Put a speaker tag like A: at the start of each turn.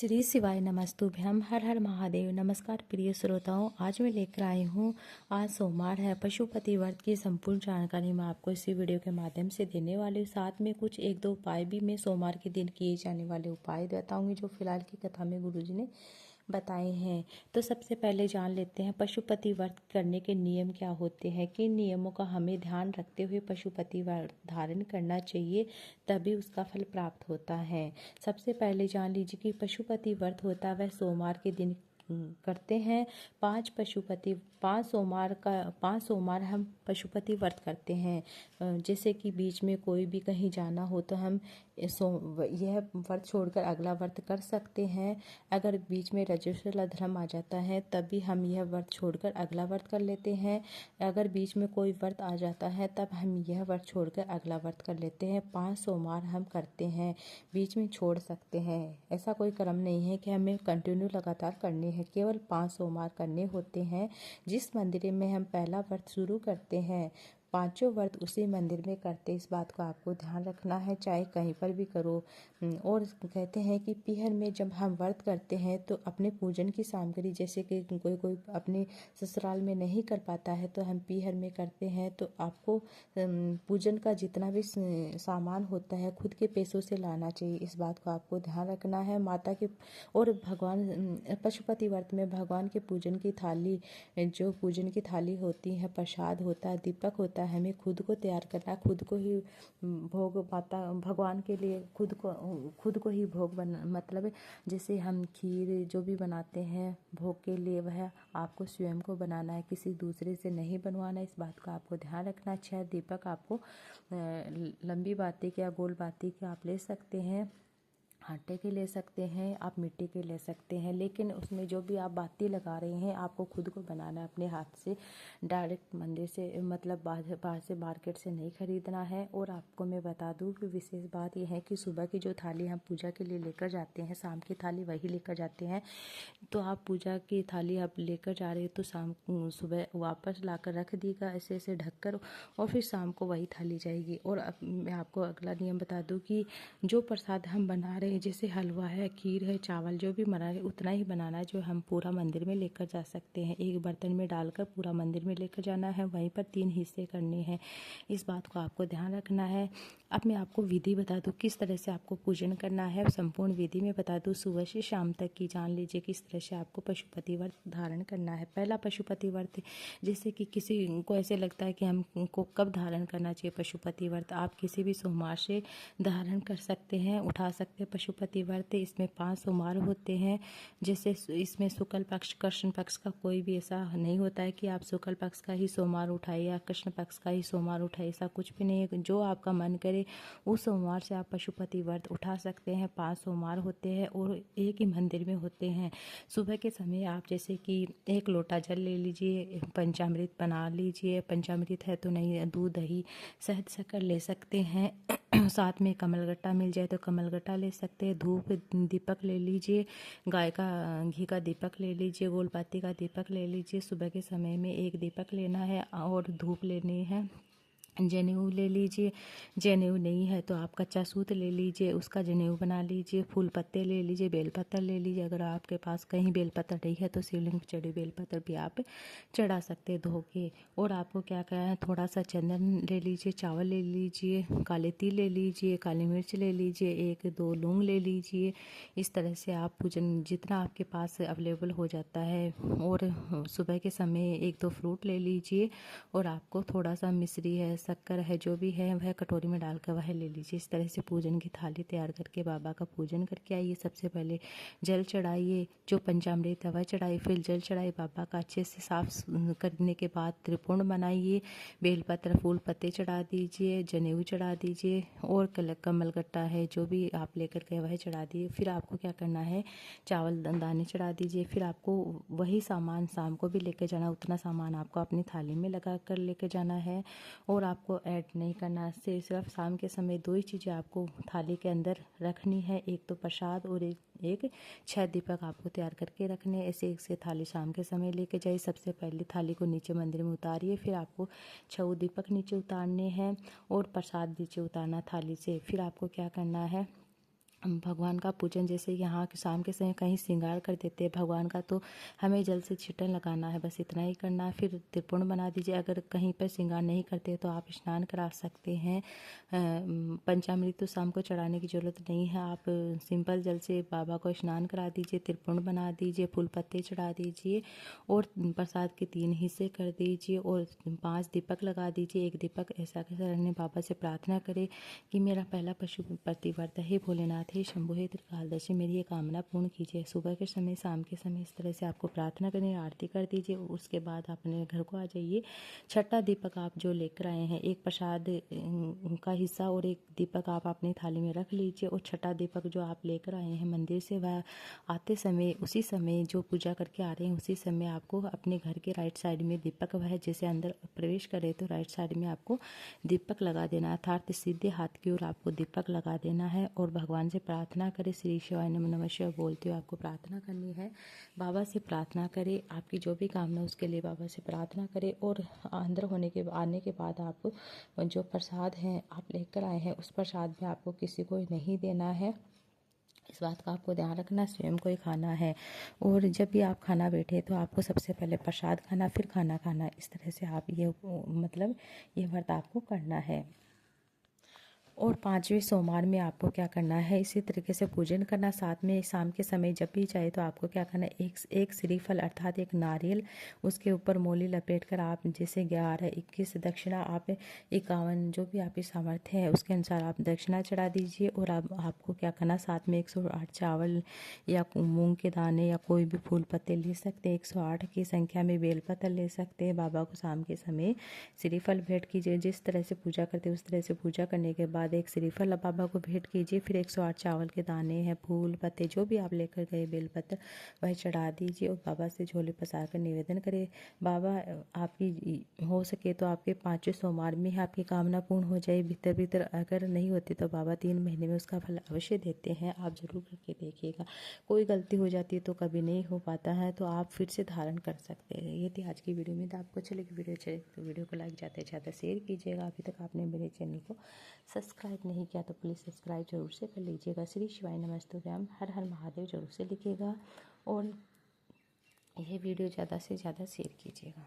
A: श्री शिवाय नमस्तुभ्यम। हर हर महादेव। नमस्कार प्रिय श्रोताओं, आज मैं लेकर आई हूँ, आज सोमवार है, पशुपति व्रत की संपूर्ण जानकारी मैं आपको इसी वीडियो के माध्यम से देने वाली हूँ। साथ में कुछ एक दो उपाय भी मैं सोमवार के दिन किए जाने वाले उपाय बताऊंगी जो फिलहाल की कथा में गुरुजी ने बताए हैं। तो सबसे पहले जान लेते हैं पशुपति व्रत करने के नियम क्या होते हैं, किन नियमों का हमें ध्यान रखते हुए पशुपति व्रत धारण करना चाहिए, तभी उसका फल प्राप्त होता है। सबसे पहले जान लीजिए कि पशुपति व्रत होता है वह सोमवार के दिन करते हैं। पाँच सोमवार हम पशुपति व्रत करते हैं। जैसे कि बीच में कोई भी कहीं जाना हो तो हम यह व्रत छोड़कर अगला व्रत कर सकते हैं। अगर बीच में रजस्वला धर्म आ जाता है तभी हम यह व्रत छोड़कर अगला व्रत कर लेते हैं। अगर बीच में कोई व्रत आ जाता है तब हम यह व्रत छोड़कर अगला व्रत कर लेते हैं। 5 सोमवार हम करते हैं, बीच में छोड़ सकते हैं। ऐसा कोई क्रम नहीं है कि हमें कंटिन्यू लगातार करने हैं, केवल 5 सोमवार करने होते हैं। जिस मंदिर में हम पहला व्रत शुरू करते हैं, पांचों व्रत उसी मंदिर में करते, इस बात को आपको ध्यान रखना है, चाहे कहीं पर भी करो। और कहते हैं कि पीहर में जब हम व्रत करते हैं तो अपने पूजन की सामग्री, जैसे कि कोई अपने ससुराल में नहीं कर पाता है तो हम पीहर में करते हैं, तो आपको पूजन का जितना भी सामान होता है खुद के पैसों से लाना चाहिए, इस बात को आपको ध्यान रखना है। माता के और भगवान पशुपति व्रत में भगवान के पूजन की थाली, जो पूजन की थाली होती है, प्रसाद होता है, दीपक होता है, हमें खुद को तैयार करना, खुद को ही भोग माता भगवान के लिए खुद को ही भोग बना, मतलब जैसे हम खीर जो भी बनाते हैं भोग के लिए वह आपको स्वयं को बनाना है, किसी दूसरे से नहीं बनवाना, इस बात का आपको ध्यान रखना। 6 दीपक आपको लंबी बाती के या गोल बाती के आप ले सकते हैं, आटे के ले सकते हैं, आप मिट्टी के ले सकते हैं, लेकिन उसमें जो भी आप बाती लगा रहे हैं आपको खुद को बनाना है अपने हाथ से, डायरेक्ट मंदिर से, मतलब बाहर से मार्केट से नहीं खरीदना है। और आपको मैं बता दूं कि विशेष बात यह है कि सुबह की जो थाली हम पूजा के लिए लेकर जाते हैं, शाम की थाली वही लेकर जाते हैं। तो आप पूजा की थाली आप लेकर जा रहे हो तो सुबह वापस लाकर रख दीजिएगा ऐसे ऐसे ढककर, और फिर शाम को वही थाली जाएगी। और अब मैं आपको अगला नियम बता दूं कि जो प्रसाद हम बना रहे हैं, जैसे हलवा है, खीर है, चावल जो भी बना रहे हैं उतना ही बनाना है जो हम पूरा मंदिर में लेकर जा सकते हैं। एक बर्तन में डालकर पूरा मंदिर में लेकर जाना है, वहीं पर 3 हिस्से करने हैं, इस बात को आपको ध्यान रखना है। अब मैं आपको विधि बता दूं किस तरह से आपको पूजन करना है, संपूर्ण विधि में बता दूं, सुबह से शाम तक की जान लीजिए किस तरह से आपको पशुपति व्रत धारण करना है। पहला पशुपति व्रत, जैसे कि किसी को ऐसे लगता है कि हमको कब धारण करना चाहिए पशुपति व्रत, आप किसी भी सोमवार से धारण कर सकते हैं, उठा सकते हैं पशुपति व्रत। इसमें 5 सोमवार होते हैं, जैसे इसमें शुक्ल पक्ष कृष्ण पक्ष का कोई भी ऐसा नहीं होता है कि आप शुक्ल पक्ष का ही सोमवार उठाइए या कृष्ण पक्ष का ही सोमवार उठाइए, ऐसा कुछ भी नहीं है। जो आपका मन करे उस सोमवार से आप पशुपति व्रत उठा सकते हैं। 5 सोमवार होते हैं और एक ही मंदिर में होते हैं। सुबह के समय आप जैसे कि 1 लोटा जल ले लीजिए, पंचामृत बना लीजिए, पंचामृत है तो नहीं, दूध दही शहद शक्कर ले सकते हैं, साथ में कमलगट्टा मिल जाए तो कमलगट्टा ले सकते हैं, धूप दीपक ले लीजिए, गाय का घी का दीपक ले लीजिए, गोलपाती का दीपक ले लीजिए। सुबह के समय में 1 दीपक लेना है और धूप लेनी है, जनेऊ ले लीजिए, जनेऊ नहीं है तो आप कच्चा सूत ले लीजिए, उसका जनेऊ बना लीजिए, फूल पत्ते ले लीजिए, बेलपत्र ले लीजिए, अगर आपके पास कहीं बेलपत्र नहीं है तो शिवलिंग पर चढ़े बेलपत्र भी आप चढ़ा सकते धो के। और आपको क्या करना है, थोड़ा सा चंदन ले लीजिए, चावल ले लीजिए, काले तिल ले लीजिए, काली मिर्च ले लीजिए, 1-2 लौंग ले लीजिए। इस तरह से आप पूजन जितना आपके पास अवेलेबल हो जाता है। और सुबह के समय 1-2 फ्रूट ले लीजिए, और आपको थोड़ा सा मिश्री है, शक्कर है, जो भी है वह कटोरी में डालकर वह ले लीजिए। इस तरह से पूजन की थाली तैयार करके बाबा का पूजन करके आइए। सबसे पहले जल चढ़ाइए, जो पंचामृत है वह चढ़ाइए, फिर जल चढ़ाइए बाबा का, अच्छे से साफ करने के बाद त्रिपुंड बनाइए, बेलपत्र फूल पत्ते चढ़ा दीजिए, जनेऊ चढ़ा दीजिए, और कमलगट्टा है जो भी आप लेकर गए वह चढ़ा दिए। फिर आपको क्या करना है, चावल दाने चढ़ा दीजिए। फिर आपको वही सामान शाम को भी लेकर जाना, उतना सामान आपको अपनी थाली में लगा कर लेकर जाना है, और आपको ऐड नहीं करना। सिर्फ शाम के समय 2 ही चीज़ें आपको थाली के अंदर रखनी है, एक तो प्रसाद और एक 6 दीपक आपको तैयार करके रखने हैं। ऐसे एक से थाली शाम के समय लेके जाइए। सबसे पहले थाली को नीचे मंदिर में उतारिए, फिर आपको 6 दीपक नीचे उतारने हैं और प्रसाद नीचे उतारना थाली से। फिर आपको क्या करना है, भगवान का पूजन, जैसे यहाँ शाम के समय कहीं श्रृंगार कर देते हैं भगवान का, तो हमें जल से छिटन लगाना है, बस इतना ही करना है। फिर त्रिपुंड बना दीजिए। अगर कहीं पर श्रृंगार नहीं करते तो आप स्नान करा सकते हैं। पंचामृत तो शाम को चढ़ाने की ज़रूरत नहीं है, आप सिंपल जल से बाबा को स्नान करा दीजिए, त्रिपुंड बना दीजिए, फूल पत्ते चढ़ा दीजिए और प्रसाद के 3 हिस्से कर दीजिए और 5 दीपक लगा दीजिए। एक दीपक ऐसा करने बाबा से प्रार्थना करें कि मेरा पहला पशुपति व्रत है, भोलेनाथ हे शंभु हे त्रिकालदर्शी, मेरी ये कामना पूर्ण कीजिए। सुबह के समय, शाम के समय इस तरह से आपको प्रार्थना करनी, आरती कर दीजिए। उसके बाद अपने घर को आ जाइए। छठा दीपक आप जो लेकर आए हैं, एक प्रसाद का हिस्सा और एक दीपक आप अपनी थाली में रख लीजिए और छठा दीपक जो आप लेकर आए हैं मंदिर से, वह आते समय उसी समय जो पूजा करके आ रहे हैं उसी समय आपको अपने घर के राइट साइड में दीपक, वह जैसे अंदर प्रवेश करे तो राइट साइड में आपको दीपक लगा देना है, अर्थात सीधे हाथ की ओर आपको दीपक लगा देना है और भगवान से प्रार्थना करें। श्री शिवाय नमः शिवाय बोलते हुए आपको प्रार्थना करनी है। बाबा से प्रार्थना करें, आपकी जो भी कामना उसके लिए बाबा से प्रार्थना करें और अंदर आने के बाद आप जो प्रसाद हैं आप लेकर आए हैं उस प्रसाद में आपको किसी को नहीं देना है। इस बात का आपको ध्यान रखना, स्वयं को ही खाना है। और जब भी आप खाना बैठे तो आपको सबसे पहले प्रसाद खाना, फिर खाना खाना। इस तरह से आप ये ये व्रत आपको करना है। और 5वें सोमवार में आपको क्या करना है, इसी तरीके से पूजन करना। साथ में शाम के समय जब भी चाहे तो आपको क्या करना है, एक श्रीफल अर्थात एक नारियल, उसके ऊपर मोली लपेट कर आप जैसे 11, 21 दक्षिणा, आप 51 जो भी आपकी सामर्थ्य है उसके अनुसार आप दक्षिणा चढ़ा दीजिए। और आपको क्या करना, साथ में 108 चावल या मूंग के दाने या कोई भी फूल पत्ते ले सकते हैं। 108 की संख्या में बेलपत्र ले सकते हैं। बाबा को शाम के समय श्रीफल भेंट कीजिए। जिस तरह से पूजा करते हैं उस तरह से पूजा करने के बाद एक श्रीफल बाबा को भेंट कीजिए। फिर 108 चावल के दाने हैं, फूल पत्ते जो भी आप लेकर गए, बेलपत्र, वह चढ़ा दीजिए और बाबा से झोले पसार कर निवेदन करें। बाबा आपकी हो सके तो आपके 5वें सोमवार में आपकी कामना पूर्ण हो जाए। भीतर भीतर अगर नहीं होती तो बाबा 3 महीने में उसका फल अवश्य देते हैं, आप जरूर करके देखिएगा। कोई गलती हो जाती है तो कभी नहीं हो पाता है तो आप फिर से धारण कर सकते हैं। ये थी आज की वीडियो में। तो आपको अच्छी लगी वीडियो, अच्छी तो वीडियो को लाइक ज़्यादा शेयर कीजिएगा। अभी तक आपने मेरे चैनल को सब्सक्राइब नहीं किया तो प्लीज़ सब्सक्राइब जरूर से कर लीजिएगा। श्री शिवाय नमस्तुभ्याम, हर हर महादेव जरूर से लिखिएगा और यह वीडियो ज़्यादा से ज़्यादा शेयर कीजिएगा।